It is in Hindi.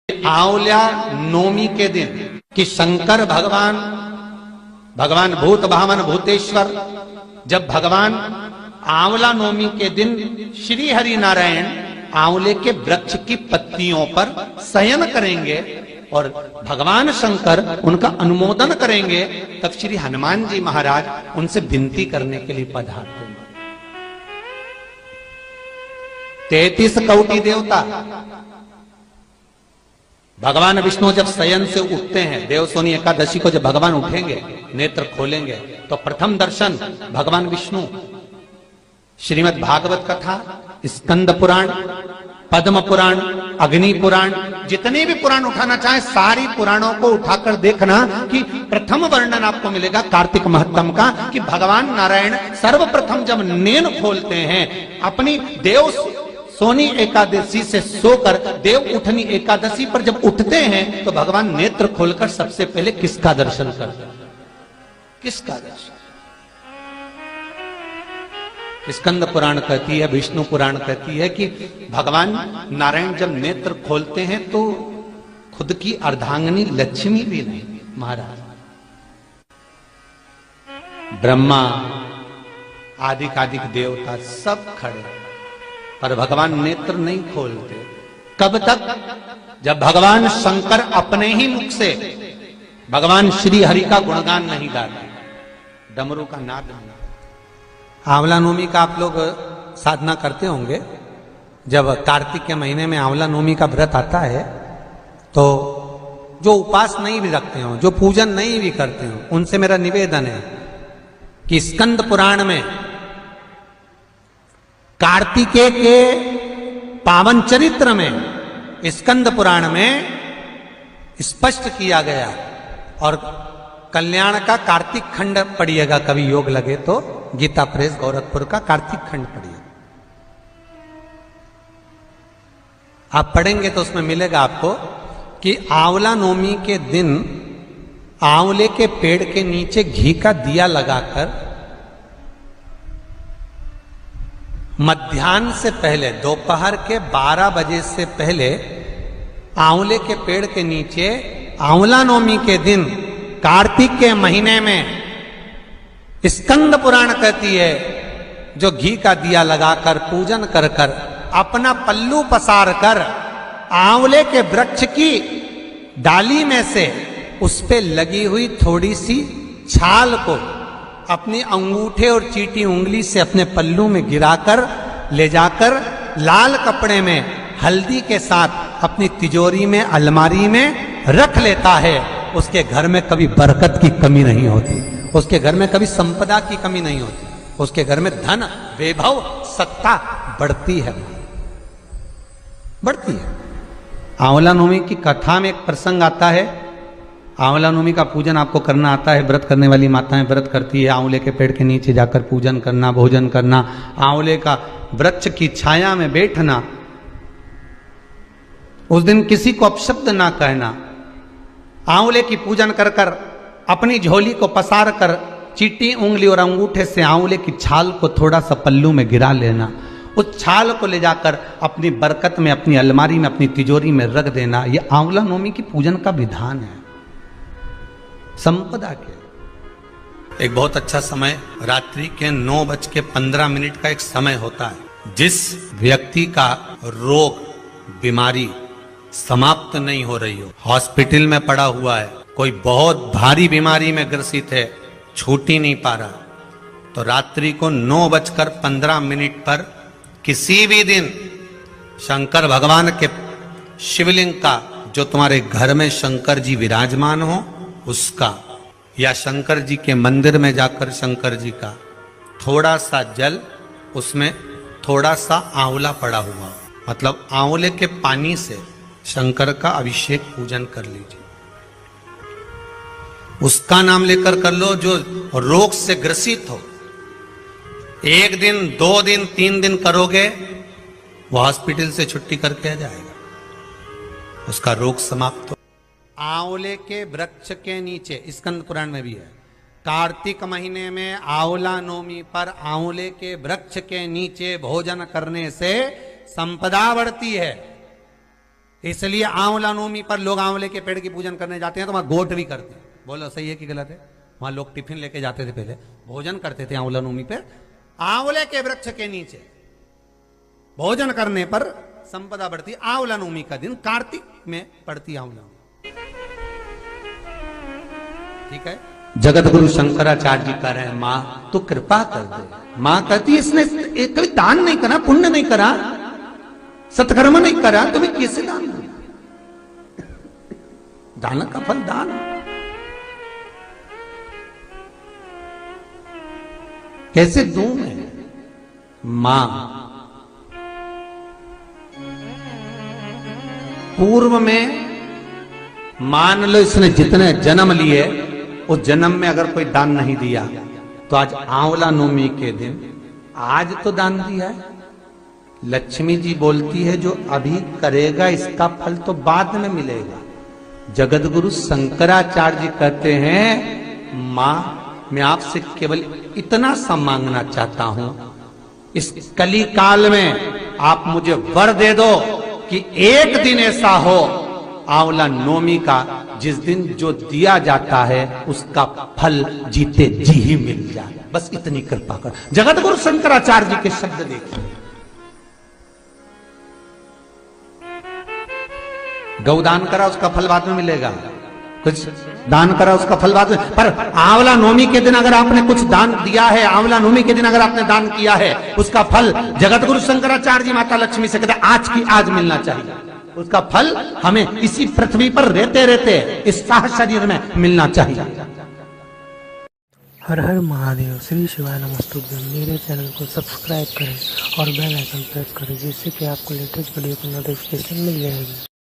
आंवल्या नवमी के दिन कि शंकर भगवान भूत भावन भूतेश्वर जब भगवान आंवला नवमी के दिन श्री हरि नारायण आंवले के वृक्ष की पत्तियों पर शयन करेंगे और भगवान शंकर उनका अनुमोदन करेंगे, तब श्री हनुमान जी महाराज उनसे विनती करने के लिए पधारते हैं। 33 कोटि देवता भगवान विष्णु जब शयन से उठते हैं, देवसोनी एकादशी को जब भगवान उठेंगे, नेत्र खोलेंगे, तो प्रथम दर्शन भगवान विष्णु श्रीमद् भागवत कथा, स्कंद पुराण, पद्म पुराण, अग्नि पुराण, जितने भी पुराण उठाना चाहे सारी पुराणों को उठाकर देखना कि प्रथम वर्णन आपको मिलेगा कार्तिक महत्तम का कि भगवान नारायण सर्वप्रथम जब नेन खोलते हैं अपनी देव सोनी एकादशी से सोकर देव उठनी एकादशी पर जब उठते हैं तो भगवान नेत्र खोलकर सबसे पहले किसका दर्शन करते हैं? किसका दर्शन? स्कंद पुराण कहती है, विष्णु पुराण कहती है कि भगवान नारायण जब नेत्र खोलते हैं तो खुद की अर्धांगिनी लक्ष्मी भी नहीं, महाराज ब्रह्मा आदिक देवता सब खड़े, पर भगवान नेत्र नहीं खोलते। कब तक? जब भगवान शंकर अपने ही मुख से भगवान श्री हरि का गुणगान नहीं गाते, डमरू का नाद नहीं। आंवला नवमी का आप लोग साधना करते होंगे। जब कार्तिक के महीने में आंवला नवमी का व्रत आता है तो जो उपास नहीं भी रखते हो, जो पूजन नहीं भी करते हो, उनसे मेरा निवेदन है कि स्कंद पुराण में कार्तिकेय के पावन चरित्र में स्कंद पुराण में स्पष्ट किया गया, और कल्याण का कार्तिक खंड पढ़िएगा, कभी योग लगे तो गीता प्रेस गोरखपुर का कार्तिक खंड पढ़िए। आप पढ़ेंगे तो उसमें मिलेगा आपको कि आंवला नवमी के दिन आंवले के पेड़ के नीचे घी का दिया लगाकर मध्याह्न से पहले, दोपहर के 12 बजे से पहले आंवले के पेड़ के नीचे आंवला नवमी के दिन कार्तिक के महीने में स्कंद पुराण कहती है जो घी का दिया लगाकर पूजन कर कर अपना पल्लू पसार कर आंवले के वृक्ष की डाली में से उस पे लगी हुई थोड़ी सी छाल को अपनी अंगूठे और चीटी उंगली से अपने पल्लू में गिराकर ले जाकर लाल कपड़े में हल्दी के साथ अपनी तिजोरी में अलमारी में रख लेता है। उसके घर में कभी बरकत की कमी नहीं होती, उसके घर में कभी संपदा की कमी नहीं होती, उसके घर में धन वैभव सत्ता बढ़ती है, बढ़ती है। आंवला नवमी की कथा में एक प्रसंग आता है। आंवला नवमी का पूजन आपको करना आता है, व्रत करने वाली माताएं व्रत करती है, आंवले के पेड़ के नीचे जाकर पूजन करना, भोजन करना, आंवले का वृक्ष की छाया में बैठना, उस दिन किसी को अपशब्द ना कहना, आंवले की पूजन कर कर अपनी झोली को पसार कर चीटी उंगली और अंगूठे से आंवले की छाल को थोड़ा सा पल्लू में गिरा लेना, उस छाल को ले जाकर अपनी बरकत में, अपनी अलमारी में, अपनी तिजोरी में रख देना। यह आंवला नवमी की पूजन का विधान है, संपदा के। एक बहुत अच्छा समय रात्रि के 9:15 का एक समय होता है। जिस व्यक्ति का रोग बीमारी समाप्त नहीं हो रही हो, हॉस्पिटल में पड़ा हुआ है, कोई बहुत भारी बीमारी में ग्रसित है, छूट ही नहीं पा रहा, तो रात्रि को 9:15 पर किसी भी दिन शंकर भगवान के शिवलिंग का, जो तुम्हारे घर में शंकर जी विराजमान हो उसका, या शंकर जी के मंदिर में जाकर शंकर जी का थोड़ा सा जल, उसमें थोड़ा सा आंवला पड़ा हुआ, मतलब आंवले के पानी से शंकर का अभिषेक पूजन कर लीजिए। उसका नाम लेकर कर लो जो रोग से ग्रसित हो। 1 दिन 2 दिन 3 दिन करोगे, वो हॉस्पिटल से छुट्टी करके आ जाएगा, उसका रोग समाप्त हो। आंवले के वृक्ष के नीचे, स्कंद पुराण में भी है, कार्तिक महीने में आंवला नवमी पर आंवले के वृक्ष के नीचे भोजन करने से संपदा बढ़ती है। इसलिए आंवला नवमी पर लोग आंवले के पेड़ की पूजन करने जाते हैं तो वहां गोट भी करते हैं। बोलो सही है कि गलत है? वहां लोग टिफिन लेके जाते थे, पहले भोजन करते थे आंवला नवमी पर, आंवले के वृक्ष के नीचे भोजन करने पर संपदा बढ़ती। आंवला नवमी का दिन कार्तिक में पड़ती आंवला नवमी, ठीक है। जगत गुरु शंकराचार्य जी कह रहे हैं, मां तो कृपा कर दे। मां कहती है इसने कभी दान नहीं करा, पुण्य नहीं करा, सत्कर्म नहीं करा, तुम्हें कैसे दान दो? दान का फल दान। कैसे दूं मैं? मां पूर्व में मान लो इसने जितने जन्म लिए उस जन्म में अगर कोई दान नहीं दिया तो आज आंवला नवमी के दिन आज तो दान दिया है। लक्ष्मी जी बोलती है जो अभी करेगा इसका फल तो बाद में मिलेगा। जगत गुरु शंकराचार्य जी कहते हैं, मां मैं आपसे केवल इतना सा मांगना चाहता हूं, इस कली काल में आप मुझे वर दे दो कि एक दिन ऐसा हो आंवला नवमी का जिस दिन जो दिया जाता है उसका फल जीते जी ही मिल जाए। बस इतनी कृपा कर। जगत गुरु शंकराचार्य जी के शब्द देखिए। गौदान करा उसका फल बाद में मिलेगा, कुछ दान करा उसका फल बाद में, पर आंवला नवमी के दिन अगर आपने कुछ दान दिया है, आंवला नवमी के दिन अगर आपने दान किया है, उसका फल जगत गुरु शंकराचार्य जी माता लक्ष्मी से कहते आज की आज मिलना चाहिए। उसका फल हमें इसी पृथ्वी पर रहते रहते इस साह शरीर में मिलना चाहिए। हर हर महादेव। श्री शिवाय नमस्तुभ्यं। मेरे चैनल को सब्सक्राइब करें और बेल आइकन प्रेस करें जिससे कि आपको लेटेस्ट वीडियो की नोटिफिकेशन मिल जाएगी।